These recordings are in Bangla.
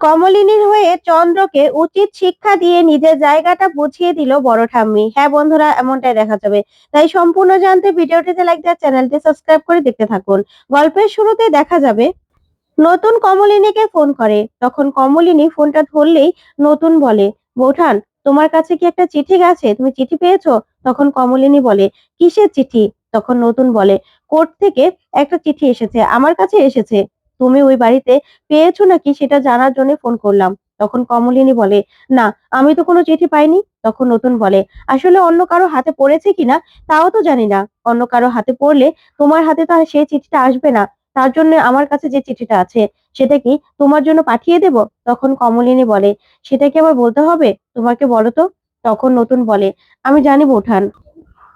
কমলিনীর হয়ে চন্দ্রকে উচিত শিক্ষা দিয়ে নিজের জায়গাটা বুঝিয়ে দিল বড় ঠাম্মি। হ্যাঁ বন্ধুরা, এমনটাই দেখা যাবে। তাই সম্পূর্ণ জানতে ভিডিওটিতে লাইক দিয়ে চ্যানেলটি সাবস্ক্রাইব করে দেখতে থাকুন। গল্পের শুরুতে দেখা যাবে নতুন কমলিনীকে ফোন করে। তখন কমলিনী ফোনটা ধরলেই নতুন বলে, বৌঠান, তোমার কাছে কি একটা চিঠি গেছে? তুমি চিঠি পেয়েছো? তখন কমলিনী বলে, কিসের চিঠি? তখন নতুন বলে, কোর্ট থেকে একটা চিঠি এসেছে, আমার কাছে এসেছে। তুমি ওই বাড়িতে পেয়েছো নাকি সেটা জানার জন্য ফোন করলাম। তখন কমলিনী বলে, না, আমি তো কোনো চিঠি পাইনি। তখন নতুন বলে, আসলে অন্য কারো হাতে পড়েছে কিনা তাও তো জানি না। অন্য কারো হাতে পড়লে তোমার হাতে তো আর সেই চিঠিটা আসবে না। তার জন্য আমার কাছে যে চিঠিটা আছে সেটা কি তোমার জন্য পাঠিয়ে দেব? তখন কমলিনী বলে, সেটা কি আবার বলতে হবে? তোমাকে বলো তো। তখন নতুন বলে, আমি জানি বৌঠান,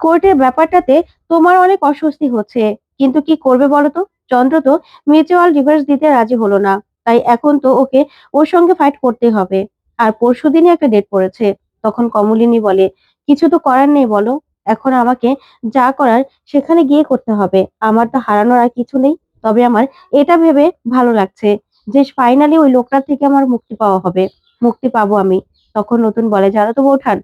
কোর্টের ব্যাপারটাতে তোমার অনেক অস্বস্তি হচ্ছে, কিন্তু কি করবে বলো তো? চন্দ্র তো মিউচুয়াল ডিভোর্স দিতে রাজি হলো না, তাই এখন তো ওকে ওর সঙ্গে ফাইট করতে হবে। আর পরশুদিনই একটা ডেট পড়েছে। তখন কমলিনী বলে, কিছু তো করার নেই বলো, এখন আমাকে যা করার সেখানে গিয়ে করতে হবে। আমার তো হারানোর আর কিছু নেই। তবে আমার এটা ভেবে ভালো লাগছে যে ফাইনালি ওই লোকটার থেকে আমার মুক্তি পাওয়া হবে, মুক্তি পাবো আমি। তখন নতুন বলে, জানো তো বৌঠান,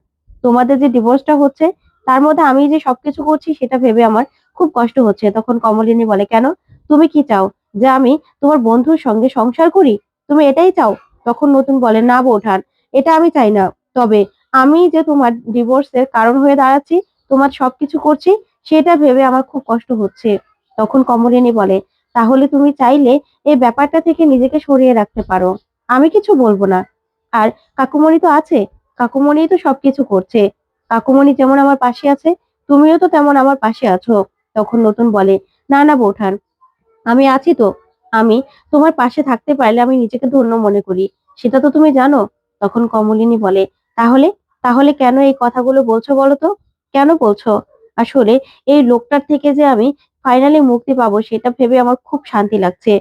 তোমাদের যে ডিভোর্সটা হচ্ছে তার মধ্যে আমি যে সবকিছু করছি সেটা ভেবে আমার খুব কষ্ট হচ্ছে। তখন কমলিনী বলে, কেন? তুমি কি চাও? যে আমি তোমার বন্ধুর সঙ্গে সংসার করি? তুমি এটাই চাও? তখন নতুন বলে, না বৌঠান, এটা আমি চাই না। তবে আমি যে তোমার ডিভোর্সের কারণ হয়ে দাঁড়াচ্ছি, তোমার সবকিছু করছি, সেটা ভেবে আমার খুব কষ্ট হচ্ছে। তখন কমলিনী বলে, তাহলে তুমি চাইলে এই ব্যাপারটা থেকে নিজেকে সরিয়ে রাখতে পারো, আমি কিছু বলবো না। আর কাকুমণি তো আছে, কাকুমণি তো সবকিছু করছে। কাকুমণি যেমন আমার পাশে আছে, তুমিও তো তেমন আমার পাশে আছো। তখন নতুন বলে, না না বৌঠান, আমি আছি তো। আমি তোমার পাশে থাকতে পারলে আমি নিজেকে ধন্য মনে করি, সেটা তো তুমি জানো। তখন কমলিনী বলে, তাহলে তাহলে কেন এই কথাগুলো বলছো বলো তো? কেন বলছো? আসলে এই লোকটার থেকে যে আমি ফাইনালি মুক্তি পাবো সেটা ভেবে আমার খুব শান্তি লাগছে,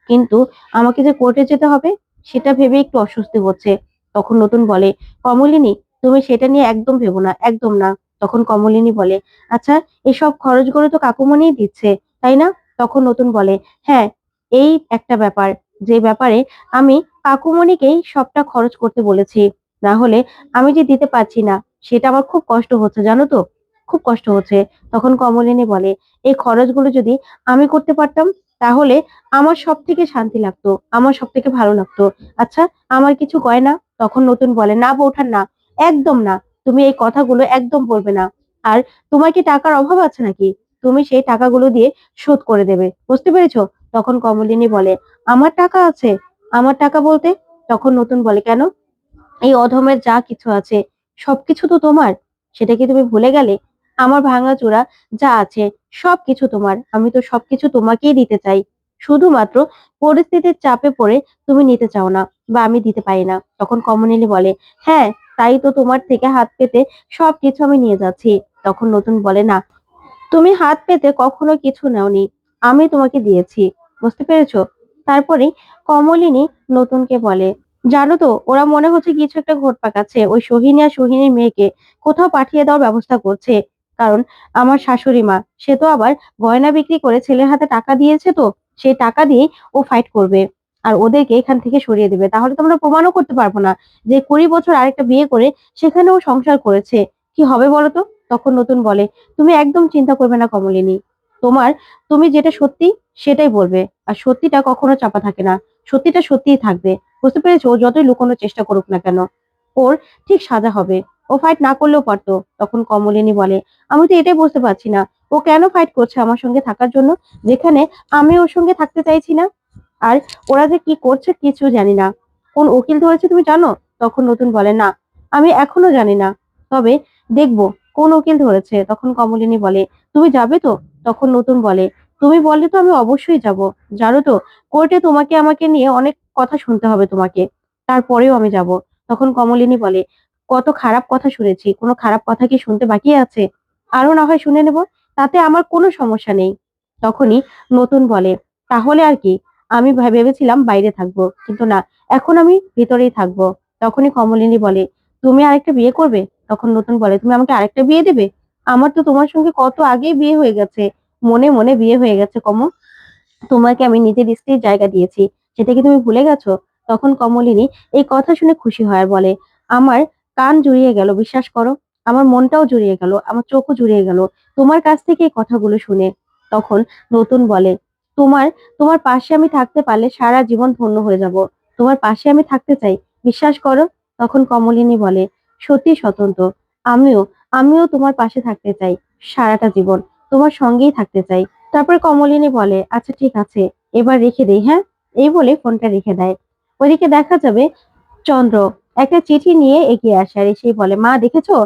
কিন্তু আমাকে যে কোর্টে যেতে হবে সেটা ভেবে একটু অস্বস্তি হচ্ছে। তখন নতুন বলে, কমলিনী, তুমি সেটা নিয়ে একদম ভেবো না, একদম না। তখন কমলিনী বলে, আচ্ছা, এসব খরচগুলো তো কাকুমণিই দিচ্ছে, তাই না? তখন নতুন বলে, হ্যাঁ, এই একটা ব্যাপার, যে ব্যাপারে আমি কাকুমণিকেই সবটা খরচ করতে বলেছি। না হলে আমি যে দিতে পারছি না, সেটা আমার খুব কষ্ট হচ্ছে, জানো তো, খুব কষ্ট হচ্ছে। তখন কমলিনী বলে, এই খরচগুলো যদি আমি করতে পারতাম তাহলে আমার সবথেকে শান্তি লাগতো, আমার সবথেকে ভালো লাগতো। আচ্ছা, আমার কিছু গয়না? তখন নতুন বলে, না বৌঠান না, একদম না, তুমি এই কথাগুলো একদম বলবে না। আর তোমার কি টাকার অভাব আছে নাকি? তুমি সেই টাকাগুলো দিয়ে শোধ করে দেবে, বুঝতে পেরেছো? তখন কমলিনী বলে, আমার টাকা আছে? আমার টাকা বলতে? তখন নতুন বলে, কেন? এই অধমের যা কিছু আছে সবকিছু তো তোমার, সেটা কি তুমি ভুলে গেলে? আমার ভাঙাচোরা যা আছে সবকিছু তোমার, আমি তো সবকিছু তোমাকেই দিতে চাই। শুধুমাত্র পরিস্থিতির চাপে পড়ে তুমি নিতে চাও না, বা আমি দিতে পারি না। তখন কমলিনী বলে, হ্যাঁ, তাই তো তোমার থেকে হাত পেতে সবকিছু আমি নিয়ে যাচ্ছি। তখন নতুন বলে, না, তুমি হাত পেতে কখনো কিছু নেওনি, আমি তোমাকে দিয়েছি, বুঝতে পেরেছো? তারপরে কমলিনী নতুনকে বলে, জানো তো, ওরা মনে হচ্ছে কিছু একটা ঘোট পাকাচ্ছে, ওই সোহিনী আর সোহিনীর মেয়েকে কোথাও পাঠিয়ে দেওয়ার ব্যবস্থা করছে। কারণ আমার শাশুড়ি মা, সে তো আবার গয়না বিক্রি করে ছেলের হাতে টাকা দিয়েছে, তো সেই টাকা দিয়ে ও ফাইট করবে আর ওদেরকে এখান থেকে সরিয়ে দেবে। তাহলে তো আমরা প্রমাণও করতে পারবো না যে 20 বছর আরেকটা বিয়ে করে সেখানে ও সংসার করেছে। কি হবে বলো তো? তখন নতুন বলে, তুমি একদম চিন্তা করবে না কমলিনী, তোমার, তুমি যেটা সত্যি সেটাই বলবে। আর সত্যিটা কখনো চাপা থাকে না, সত্যিটা সত্যিই থাকবে, বুঝতে পেরেছো? ও যতই লুকোনোর চেষ্টা করুক না কেন, ওর ঠিক সাজা হবে। ও ফাইট না করলেও পারতো। তখন কমলিনী বলে, আমি তো এটাই বুঝতে পারছি না, ও কেন ফাইট করছে আমার সঙ্গে থাকার জন্য, যেখানে আমি ওর সঙ্গে থাকতে চাইছি না। আর ওরা যে কি করছে কিছু জানি না। কোন উকিল ধরেছে তুমি জানো? তখন নতুন বলে, না, আমি এখনো জানি না, তবে দেখবো কোন উকিল ধরেছে। তখন কমলিনী বলে, তুমি যাবে তো? তখন নতুন বলে, তুমি বললে তো আমি অবশ্যই যাব। জানো তো, কোর্টে তোমাকে আমাকে নিয়ে অনেক কথা শুনতে হবে তোমাকে, তারপরেও আমি যাব। তখন কমলিনী বলে, কত খারাপ কথা শুনেছি, কোনো খারাপ কথা কি শুনতে বাকি আছে? আরো না হয় শুনে নেব, তাতে আমার কোনো সমস্যা নেই। তখনই নতুন বলে, তাহলে আর কি, আমি ভেবেছিলাম বাইরে থাকবো, কিন্তু না, এখন আমি ভিতরেই থাকবো। তখনই কমলিনী বলে, তুমি আরেকটা বিয়ে করবে? তখন নতুন বলে, তুমি আমাকে আরেকটা বিয়ে দেবে? আমার তো তোমার সঙ্গে কত আগেই বিয়ে হয়ে গেছে, মনে মনে বিয়ে হয়ে গেছে কম, তোমাকে আমি নিজের স্ত্রীর জায়গা দিয়েছি, সেটা কি তুমি ভুলে গেছো? তখন কমলিনী এই কথা শুনে খুশি হয় আর বলে, আমার কান জুড়িয়ে গেল, বিশ্বাস করো। আমার মনটাও জুড়িয়ে গেল, আমার চোখও জুড়িয়ে গেল তোমার কাছ থেকে এই কথাগুলো শুনে। তখন নতুন বলে, তোমার তোমার পাশে আমি থাকতে পারলে সারা জীবন ধন্য হয়ে যাব। তোমার পাশে আমি থাকতে চাই, বিশ্বাস করো। তখন কমলিনী বলে, সত্যি স্বতন্ত্র, আমিও আমিও তোমার পাশে থাকতে চাই, সারাটা জীবন তোমার সঙ্গেই থাকতে চাই। তারপর কমলিনী বলে, আচ্ছা ঠিক আছে, এবার রেখে দেই, হ্যাঁ। এই বলে ফোনটা রেখে দেয়। ওইদিকে দেখা যাবে চন্দ্র একটা চিঠি নিয়ে এগিয়ে আসে আর এসেই বলে, মা দেখেছো,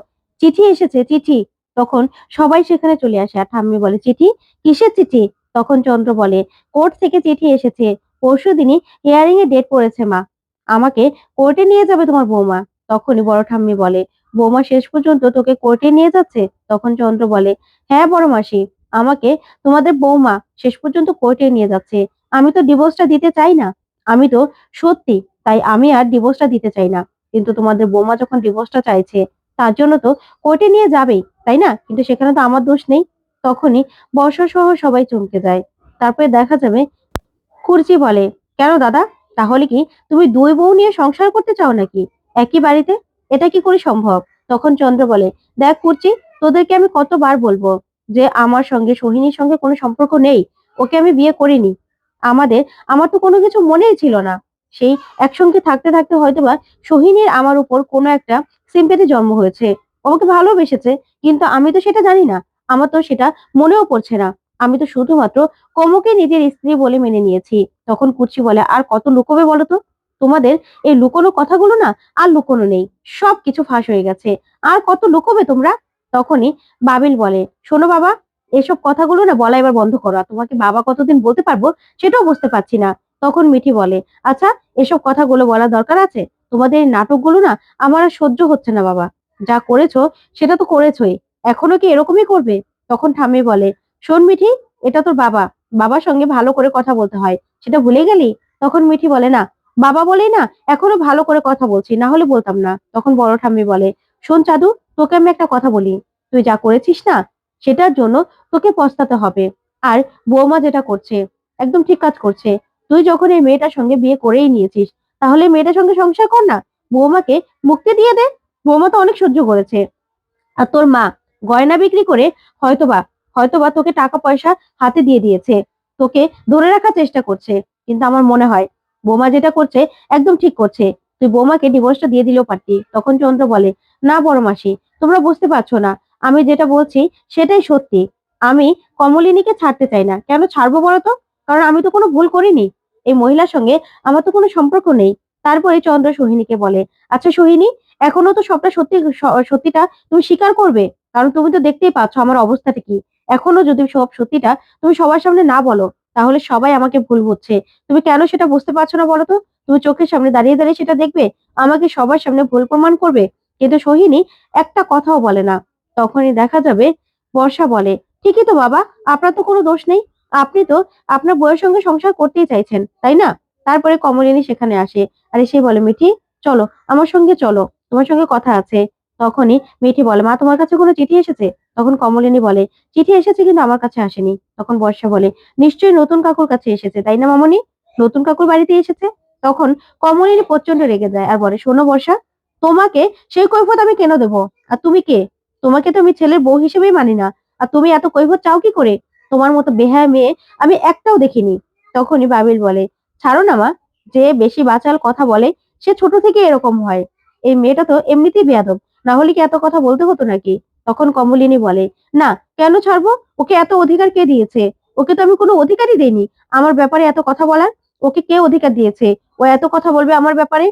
চিঠি এসেছে, চিঠি। তখন সবাই সেখানে চলে আসে আর ঠাম্মি বলে, চিঠি? কিসের চিঠি? তখন চন্দ্র বলে, কোর্ট থেকে চিঠি এসেছে, পরশুদিনই হিয়ারিং এ ডেট পড়েছে মা, আমাকে কোর্টে নিয়ে যাবে তোমার বৌমা। তখনই বড় ঠাম্মি বলে, বৌমা শেষ পর্যন্ত তোকে কোর্টে নিয়ে যাচ্ছে? তখন চন্দ্র বলে, হ্যাঁ বড় মাসি, আমাকে তোমাদের বৌমা শেষ পর্যন্ত কোর্টে নিয়ে যাচ্ছে। আমি তো ডিভোর্সটা দিতে চাই না, আমি তো সত্যি, তাই আমি আর ডিভোর্সটা দিতে চাই না। কিন্তু তোমাদের বৌমা যখন ডিভোর্সটা চাইছে, তার জন্য তো কোর্টে নিয়ে যাবেই, তাই না? কিন্তু সেখানে তো আমার দোষ নেই। তখনই বর্ষা সহ সবাই চমকে যায়। তারপরে দেখা যাবে কুর্চি বলে, কেন দাদা, তাহলে কি তুমি দুই বউ নিয়ে সংসার করতে চাও নাকি একই বাড়িতে? এটা কি করে সম্ভব? তখন চন্দ্র বলে, দেখ কুর্চি, তোদেরকে আমি কতবার বলবো যে আমার সঙ্গে সোহিনীর সঙ্গে কোনো সম্পর্ক নেই, ওকে আমি বিয়ে করিনি। আমাদের আমার তো কোনো কিছু মনেই ছিল না। সেই একসঙ্গে থাকতে থাকতে হয়তোবা সোহিনীর আমার উপর কোনো একটা সিম্পেথি জন্ম হয়েছে, ও আমাকে ভালোবেসেছে, কিন্তু আমি তো সেটা জানি না, আমার তো সেটা মনেও পড়ছে না। আমি তো শুধুমাত্র কমুকে নিজের স্ত্রী বলে মেনে নিয়েছি। তখন কুচি বলে, আর কত লুকোবে বলো তো? তোমাদের এই লুকোনো কথাগুলো না আর লুকোনো নেই, সবকিছু ফাঁস হয়ে গেছে। আর কত লুকোবে তোমরা? তখনই বাবিল বলে, শোনো বাবা, এসব কথাগুলো না বলা এবার বন্ধ করো। আর তোমাকে বাবা কতদিন বলতে পারবো সেটাও বুঝতে পারছি না। তখন মিঠি বলে, আচ্ছা, এসব কথাগুলো বলার দরকার আছে? তোমাদের এই নাটকগুলো না আমার আর সহ্য হচ্ছে না বাবা। যা করেছো সেটা তো করেছোই, এখনো কি এরকমই করবে? তখন ঠাম্মি বলে, শোন মিঠি, এটা তোর বাবা, বাবার সঙ্গে ভালো করে কথা বলতে হয়, সেটা ভুলে গেলি? তখন মিঠি বলে, না, বাবা বলেই না এখনো ভালো করে কথা বলছি, না হলে বলতাম না। তখন বড় ঠাম্মি বলে, শোন চাঁদু, তোকে আমি একটা কথা বলি, তুই যা করেছিস না সেটার জন্য তোকে পস্তাতে হবে। আর বৌমা যেটা করছে একদম ঠিক কাজ করছে। তুই যখন এই মেয়েটার সঙ্গে বিয়ে করেই নিয়েছিস, তাহলে মেয়েটার সঙ্গে সংসার কর না, বৌমাকে মুক্তি দিয়ে দে। বৌমা তো অনেক সহ্য করেছে। আর তোর মা গয়না বিক্রি করে হয়তোবা হয়তোবা তোকে টাকা পয়সা হাতে দিয়ে দিয়েছে, তোকে ধরে রাখার চেষ্টা করছে। কিন্তু আমার মনে হয় বৌমা যেটা করছে একদম ঠিক করছে। তুই বৌমাকে ডিভোর্সটা দিয়ে দিলেও পারতি। তখন চন্দ্র বলে, না বড় মাসি, তোমরা বুঝতে পারছো না, আমি যেটা বলছি সেটাই সত্যি। আমি কমলিনীকে ছাড়তে চাই না। কেন ছাড়বো বলো তো? কারণ আমি তো কোনো ভুল করিনি, এই মহিলার সঙ্গে আমার তো কোনো সম্পর্ক নেই। তারপরে চন্দ্র সোহিনীকে বলে, আচ্ছা সোহিনী, এখনো তো সবটা সত্যিটা তুমি স্বীকার করবে, কারণ তুমি তো দেখতেই পাচ্ছ আমার অবস্থাটা কি। এখনো যদি সব সত্যিটা তুমি সবার সামনে না বলো, তাহলে সবাই আমাকে ভুল বুঝছে। তুমি কেন সেটা বুঝতে পারছো না বলো তো? তুমি চোখের সামনে দাঁড়িয়ে দাঁড়িয়ে সেটা দেখবে, আমাকে সবার সামনে ভুল প্রমাণ করবে। কিন্তু সোহিনী একটা কথাও বলে না। তখনই দেখা যাবে বর্ষা বলে, ঠিকই তো বাবা, আপনার তো কোনো দোষ নেই, আপনি তো আপনার বউয়ের সঙ্গে সংসার করতেই চাইছেন, তাই না? তারপরে কমলিনী সেখানে আসে আর এসে বলে, মিঠি চলো, আমার সঙ্গে চলো, তোমার সঙ্গে কথা আছে। তখনই মিঠি বলে, মা তোমার কাছে কোনো চিঠি এসেছে? তখন কমলিনী বলে, চিঠি এসেছে কিন্তু আমার কাছে আসেনি। তখন বর্ষা বলে, নিশ্চয়ই নতুন কাকুর কাছে এসেছে, তাই না মামনি? নতুন কাকুর বাড়িতে এসেছে। তখন কমলিনী প্রচন্ড রেগে যায় আর বলে, শোনো বর্ষা, তোমাকে সেই কৈফিয়ত আমি কেন দেবো? আর তুমি কে? তোমাকে তো আমি ছেলের বউ হিসেবেই মানি না। আর তুমি এত কৈফিয়ত চাও কি করে? তোমার মতো বেহায়া মেয়ে আমি একটাও দেখিনি। তখনই বাবিল বলে, ছাড়ো না মা, যে বেশি বাচাল কথা বলে সে ছোট থেকে এরকম হয়। এই মেয়েটা তো এমনিতেই বেয়াদব, না হলে কি এত কথা বলতে হতো নাকি? তখন কমলিনী বলে, না, কেন ছাড়বো? ওকে এত অধিকার কে দিয়েছে? ওকে তো আমি কোনো অধিকারই দেইনি আমার ব্যাপারে এত কথা বলার। ওকে কে অধিকার দিয়েছে ও এত কথা বলবে আমার ব্যাপারে?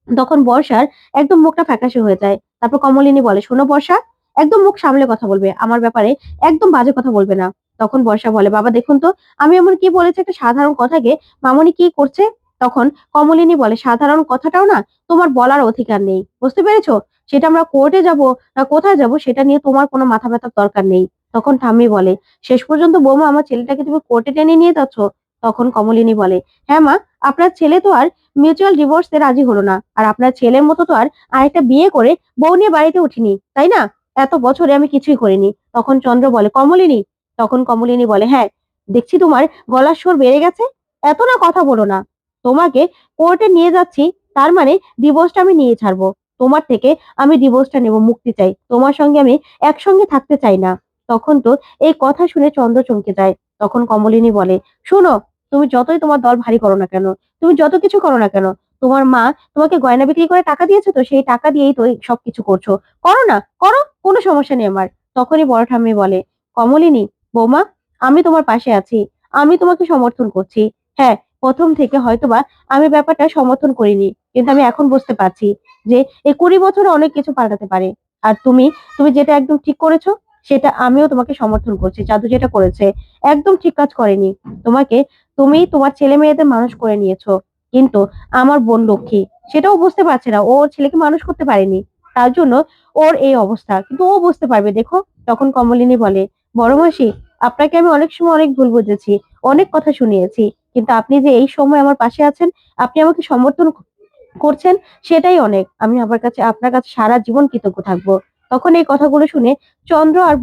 তখন বর্ষার একদম মুখটা ফ্যাকাশে হয়ে যায়। তারপর কমলিনী বলে, শোনো বর্ষা, একদম মুখ সামলে কথা বলবে আমার ব্যাপারে, একদম বাজে কথা বলবে না। তখন বর্ষা বলে, বাবা দেখুন তো, আমি এমন কি বলেছি একটা সাধারণ কথাকে মামনি কি করছে? তখন কমলিনী বলে, সাধারণ কথাটাও না তোমার বলার অধিকার নেই, বুঝতে পেরেছো? সেটা আমরা কোর্টে যাব না কোথায় যাব সেটা নিয়ে তোমার কোনো মাথা ব্যথার দরকার নেই। তখন ঠাম্মি বলে, শেষ পর্যন্ত বৌমা আমার ছেলেটাকে তুমি কোর্টে টেনে নিয়ে যাচ্ছ? তখন কমলিনী বলে, হ্যাঁ মা, আপনার ছেলে তো আর মিউচুয়াল ডিভোর্সে রাজি হলো না, আর আপনার ছেলের মতো তো আর আরেকটা বিয়ে করে বউ নিয়ে বাড়িতে উঠিনি, তাই না? এত বছরে আমি কিছুই করিনি। তখন চন্দ্র বলে, কমলিনী। তখন কমলিনী বলে, হ্যাঁ, দেখছি তোমার গলার স্বর বেড়ে গেছে, এত না কথা বলো না। তোমাকে কোর্টে নিয়ে যাচ্ছি, তার মানে ডিভোর্সটা আমি নিয়ে ছাড়বো। তোমার থেকে আমি ডিভোর্সটা নেব, মুক্তি চাই। তোমার সঙ্গে আমি একসঙ্গে থাকতে চাই না। তখন তো এই কথা শুনে চন্দ্র চমকে যায়। তখন কমলিনী বলে, শোনো, তুমি যতই তোমার দল ভারী করো না কেন, তুমি যত কিছু করো না কেন, তোমার মা তোমাকে গয়না বিক্রি করে টাকা দিয়েছে, তো সেই টাকা দিয়েই তো এই সবকিছু করছো। করো না, করো, কোনো সমস্যা নেই আমার। তখনই বড় ঠাম্মি বলে, কমলিনী, বৌমা, আমি তোমার পাশে আছি, আমি তোমাকে সমর্থন করছি। হ্যাঁ, প্রথম থেকে হয়তোবা আমি ব্যাপারটা সমর্থন করিনি, কিন্তু আমি এখন বুঝতে পারছি যে এই 20 বছরে অনেক কিছু পাল্টাতে পারে। আর তুমি তুমি যেটা একদম ঠিক করেছো, সেটা আমিও তোমাকে সমর্থন করছি। জাদু যেটা করেছে একদম ঠিক কাজ করেনি। তোমাকে, তুমি তোমার ছেলে মেয়েদের মানুষ করে নিয়েছো, কিন্তু আমার বোন লক্ষ্মী সেটাও বুঝতে পারছে না, ও ওর ছেলেকে মানুষ করতে পারেনি, তার জন্য ওর এই অবস্থা। কিন্তু ও বুঝতে পারবে, দেখো। তখন কমলিনী বলে, বড় মাসি, আপনাকে আমি অনেক সময় অনেক ভুল বুঝেছি, অনেক কথা শুনিয়েছি, কিন্তু আপনি যে এই সময় আমার পাশে আছেন, আপনি আমাকে সমর্থন করছেন, সেটাই অনেক। আমি আপনার কাছে সারা জীবন কৃতজ্ঞ থাকবো। তখন এই কথাগুলো শুনে চন্দ্র আর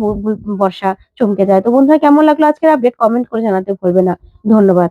বর্ষা চমকে যায়। তো বন্ধুরা, কেমন লাগলো আজকের আপডেট? কমেন্ট করে জানাতে ভুলবে না। ধন্যবাদ।